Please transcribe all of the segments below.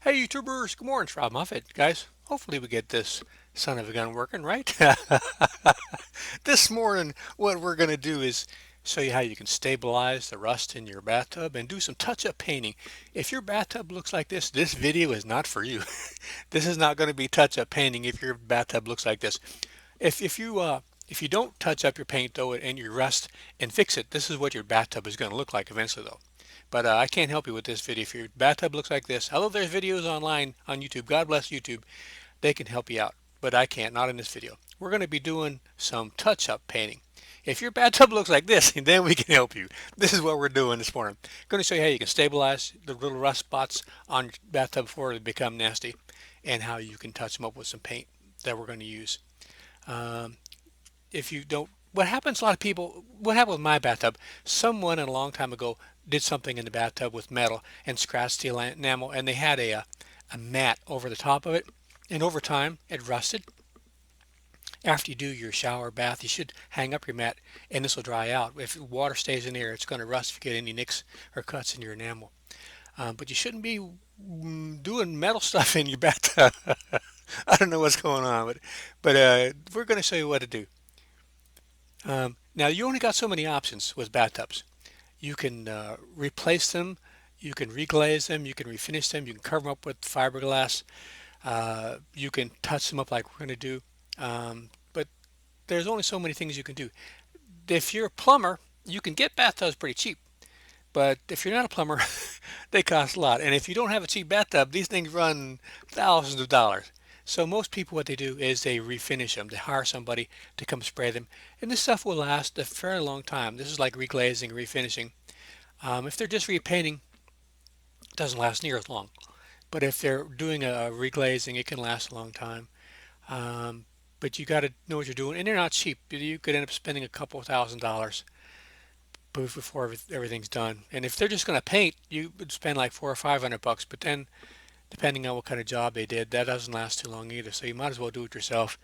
Hey YouTubers, good morning, it's Rob Muffet. Guys, hopefully we get this son of a gun working, right? This morning, what we're going to do is show you how you can stabilize the rust in your bathtub and do some touch-up painting. If your bathtub looks like this video is not for you. This is not going to be touch-up painting if your bathtub looks like this. If you don't touch up your paint though and your rust and fix it, this is what your bathtub is going to look like eventually though. But I can't help you with this video. If your bathtub looks like this, although there's videos online on YouTube, God bless YouTube, they can help you out. But I can't, not in this video. We're going to be doing some touch-up painting. If your bathtub looks like this, then we can help you. This is what we're doing this morning. I'm going to show you how you can stabilize the little rust spots on your bathtub before they become nasty, and how you can touch them up with some paint that we're going to use. Um, if you don't, what happens, a lot of people, what happened with my bathtub, someone a long time ago did something in the bathtub with metal and scratched the enamel, and they had a mat over the top of it, and over time it rusted. After you do your shower bath, you should hang up your mat and this will dry out. If water stays in there, it's going to rust if you get any nicks or cuts in your enamel. But you shouldn't be doing metal stuff in your bathtub. I don't know what's going on, but we're going to show you what to do. Now you only got so many options with bathtubs. You can replace them, you can reglaze them, you can refinish them, you can cover them up with fiberglass, you can touch them up like we're going to do. But there's only so many things you can do. If you're a plumber, you can get bathtubs pretty cheap. But if you're not a plumber, they cost a lot. And if you don't have a cheap bathtub, these things run thousands of dollars. So most people, what they do is they refinish them. They hire somebody to come spray them. And this stuff will last a fairly long time. This is like reglazing, refinishing. If they're just repainting, it doesn't last near as long. But if they're doing a reglazing, it can last a long time. Um, but you got to know what you're doing. And they're not cheap. You could end up spending a couple $1,000s before everything's done. And if they're just going to paint, you would spend like 400 or 500 bucks. But then, depending on what kind of job they did, that doesn't last too long either. So you might as well do it yourself.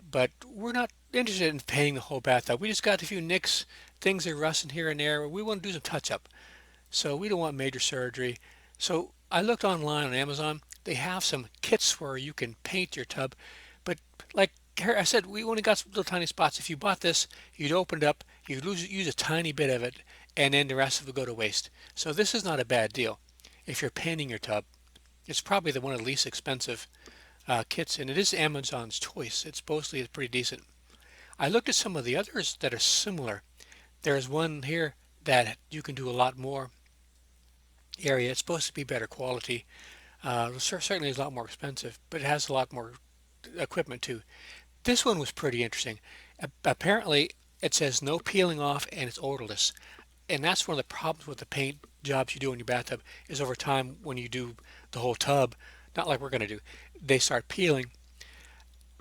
But we're not interested in painting the whole bathtub. We just got a few nicks, things are rusting here and there. We want to do some touch up. So we don't want major surgery. So I looked online on Amazon. They have some kits where you can paint your tub. But like I said, we only got some little tiny spots. If you bought this, you'd open it up, you'd use a tiny bit of it, and then the rest of it would go to waste. So this is not a bad deal. If you're painting your tub, it's probably one of the least expensive kits, and it is Amazon's choice. It's supposedly pretty decent. I looked at some of the others that are similar. There's one here that you can do a lot more area. It's supposed to be better quality. Certainly is a lot more expensive, but it has a lot more equipment too. This one was pretty interesting. Apparently, it says no peeling off and it's odorless. And that's one of the problems with the paint jobs you do in your bathtub is over time when you do the whole tub, not like we're going to do, they start peeling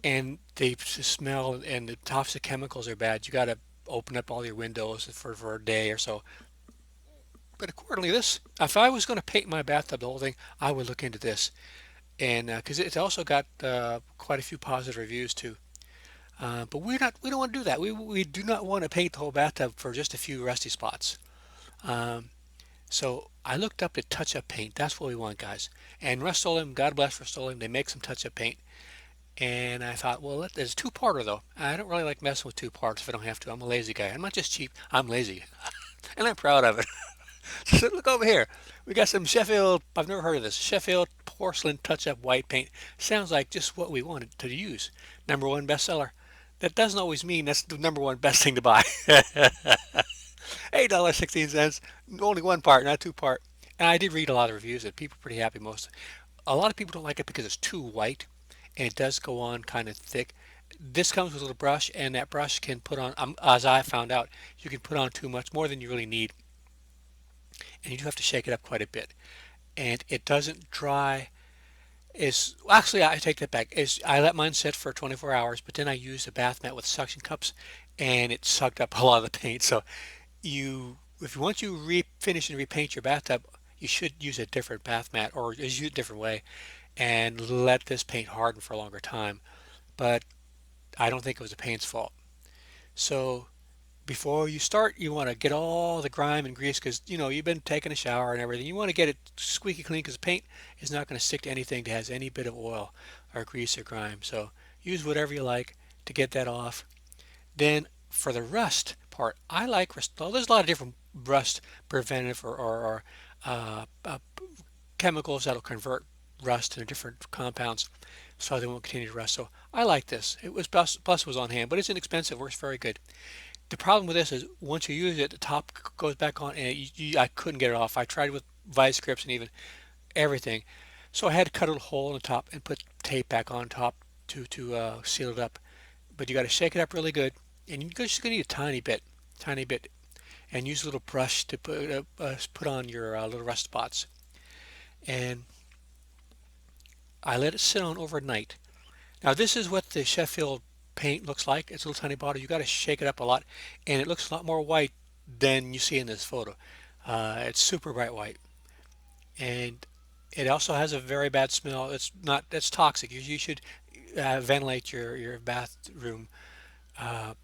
and they smell and the toxic chemicals are bad. You got to open up all your windows for a day or so. But accordingly, this, if I was going to paint my bathtub, the whole thing, I would look into this. And because it's also got quite a few positive reviews too. But we don't want to do that. We do not want to paint the whole bathtub for just a few rusty spots. Um, so I looked up the touch-up paint. That's what we want, guys. And Rust-Oleum, God bless Rust-Oleum, they make some touch-up paint. And I thought, well, there's a two-parter though. I don't really like messing with two parts if I don't have to. I'm a lazy guy. I'm not just cheap. I'm lazy, and I'm proud of it. So look over here. We got some Sheffield. I've never heard of this. Sheffield porcelain touch-up white paint. Sounds like just what we wanted to use. Number one bestseller. That doesn't always mean that's the number one best thing to buy. $8.16. Only one part, not two part. And I did read a lot of reviews that people are pretty happy most. A lot of people don't like it because it's too white and it does go on kind of thick. This comes with a little brush and that brush can put on, as I found out, you can put on too much, more than you really need. And you do have to shake it up quite a bit. And it doesn't dry. Is actually, I take that back. Is I let mine sit for 24 hours, but then I use a bath mat with suction cups, and it sucked up a lot of the paint. So if you want to refinish and repaint your bathtub, you should use a different bath mat or use it a different way, and let this paint harden for a longer time. But I don't think it was the paint's fault. So Before you start, you want to get all the grime and grease because you know you've been taking a shower and everything. You want to get it squeaky clean because paint is not going to stick to anything that has any bit of oil or grease or grime. So use whatever you like to get that off. Then for the rust part, I like rust. Well, there's a lot of different rust preventive or chemicals that'll convert rust into different compounds so they won't continue to rust. So I like this. It was plus it was on hand, but it's inexpensive, works very good. The problem with this is once you use it, the top goes back on, and I couldn't get it off. I tried with vice grips and even everything, so I had to cut a little hole in the top and put tape back on top to seal it up. But you got to shake it up really good, and you're just gonna need a tiny bit, and use a little brush to put on your little rust spots. And I let it sit on overnight. Now this is what the Sheffield paint looks like. It's a little tiny bottle. You got to shake it up a lot, and it looks a lot more white than you see in this photo. It's super bright white, and it also has a very bad smell. It's not. It's toxic. You should ventilate your bathroom. Uh,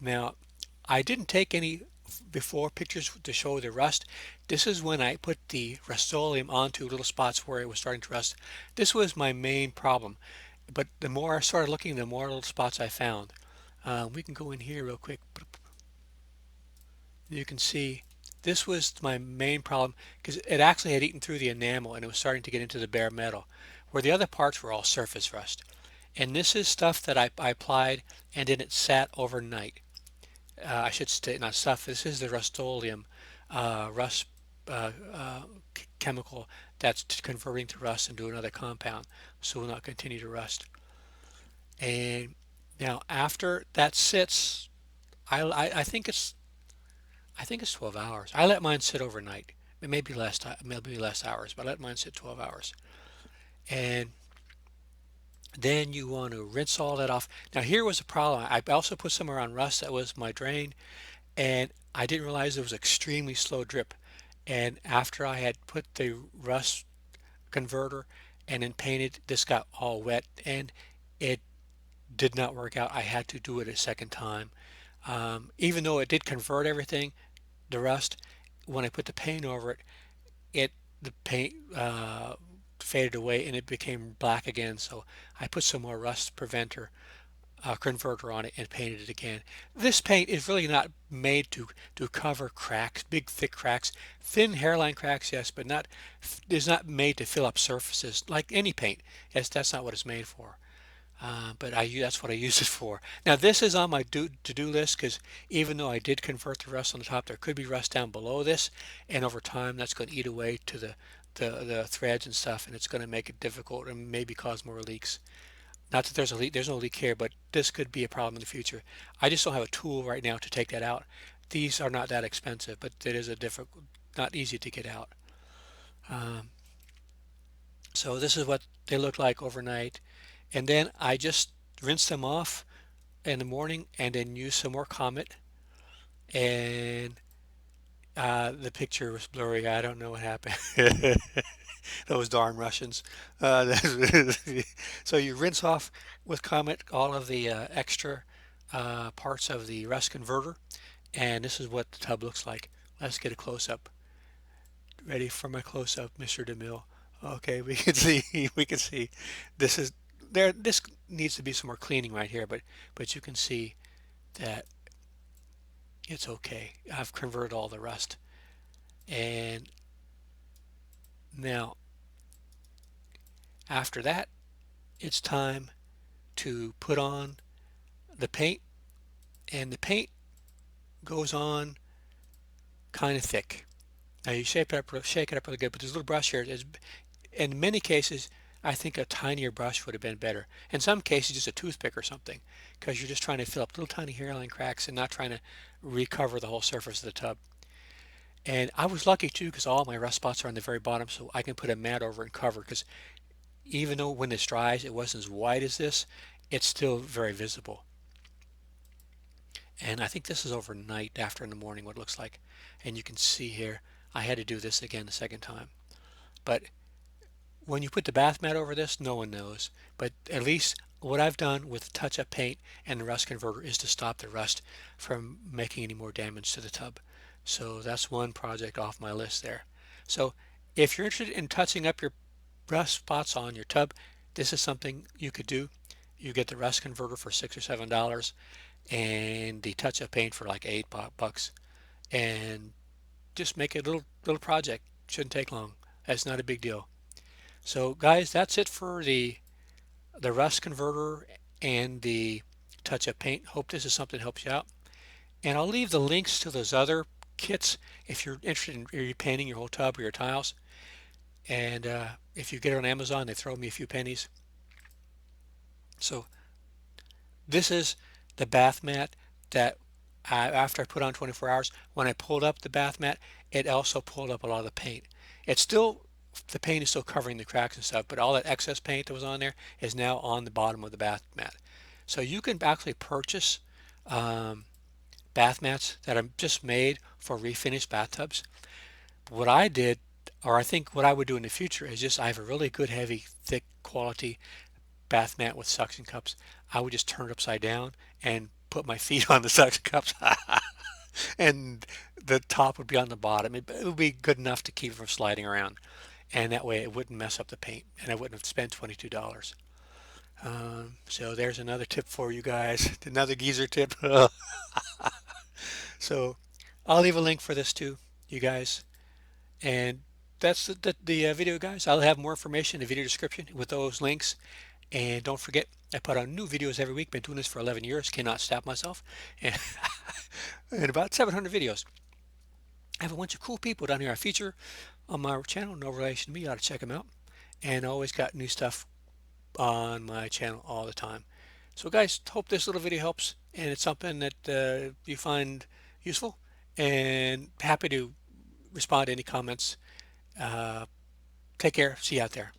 Now, I didn't take any before pictures to show the rust. This is when I put the Rust-Oleum onto little spots where it was starting to rust. This was my main problem. But the more I started looking, the more little spots I found. We can go in here real quick. You can see this was my main problem because it actually had eaten through the enamel and it was starting to get into the bare metal, where the other parts were all surface rust. And this is stuff that I applied and then it sat overnight. I should say not stuff. This is the Rust-Oleum rust chemical that's converting to rust into another compound, so it will not continue to rust. And now after that sits, I think it's 12 hours. I let mine sit overnight. It may be less time, maybe less hours, but I let mine sit 12 hours. And then you want to rinse all that off. Now here was a problem. I also put some around rust. That was my drain, and I didn't realize it was extremely slow drip. And after I had put the rust converter and then painted, this got all wet and it did not work out. I had to do it a second time. Even though it did convert everything, the rust, when I put the paint over it, it the paint faded away and it became black again. So I put some more rust preventer converter on it and painted it again. This paint is really not made to cover cracks, big thick cracks, thin hairline cracks, yes, but not is not made to fill up surfaces like any paint. Yes, that's not what it's made for. But that's what I use it for. Now this is on my to-do list because even though I did convert the rust on the top, there could be rust down below this, and over time that's going to eat away to the threads and stuff, and it's going to make it difficult and maybe cause more leaks. Not that there's a leak, there's no leak here, but this could be a problem in the future. I just don't have a tool right now to take that out. These are not that expensive, but it is a difficult, not easy to get out. Um, so this is what they look like overnight. And then I just rinse them off in the morning and then use some more Comet. And the picture was blurry. I don't know what happened. Those darn Russians. Uh, so you rinse off with Comet all of the extra parts of the rust converter, and this is what the tub looks like. Let's get a close-up. Ready for my close-up, Mr. DeMille? Okay, we can see we can see this is there. This needs to be some more cleaning right here, but you can see that it's okay. I've converted all the rust, and now after that, it's time to put on the paint, and the paint goes on kind of thick. Now you shake it up really good, but this little brush here is, in many cases, I think a tinier brush would have been better. In some cases, just a toothpick or something, because you're just trying to fill up little tiny hairline cracks and not trying to recover the whole surface of the tub. And I was lucky too, because all my rust spots are on the very bottom, so I can put a mat over and cover. Because even though when this dries, it wasn't as white as this, it's still very visible. And I think this is overnight after in the morning what it looks like. And you can see here, I had to do this again the second time. But when you put the bath mat over this, no one knows. But at least what I've done with touch-up paint and the rust converter is to stop the rust from making any more damage to the tub. So that's one project off my list there. So if you're interested in touching up your rust spots on your tub, this is something you could do. You get the rust converter for $6 or $7 and the touch-up paint for like $8, and just make a little project. Shouldn't take long. That's not a big deal. So guys, that's it for the rust converter and the touch-up paint. Hope this is something that helps you out. And I'll leave the links to those other kits if you're interested in repainting your whole tub or your tiles. And if you get it on Amazon, they throw me a few pennies. So this is the bath mat that after I put on 24 hours, when I pulled up the bath mat, it also pulled up a lot of the paint. It's still, the paint is still covering the cracks and stuff, but all that excess paint that was on there is now on the bottom of the bath mat. So you can actually purchase bath mats that are just made for refinished bathtubs. What I did, or I think what I would do in the future, is just I have a really good, heavy, thick quality bath mat with suction cups. I would just turn it upside down and put my feet on the suction cups and the top would be on the bottom. It would be good enough to keep it from sliding around, and that way it wouldn't mess up the paint and I wouldn't have spent $22. So there's another tip for you guys, another geezer tip. So I'll leave a link for this too, you guys. And that's the video, guys. I'll have more information in the video description with those links. And don't forget, I put out new videos every week. Been doing this for 11 years. Cannot stop myself. And, and about 700 videos. I have a bunch of cool people down here I feature on my channel. No relation to me. You ought to check them out. And I always got new stuff on my channel all the time. So guys, hope this little video helps and it's something that you find useful, and happy to respond to any comments. Take care. See you out there.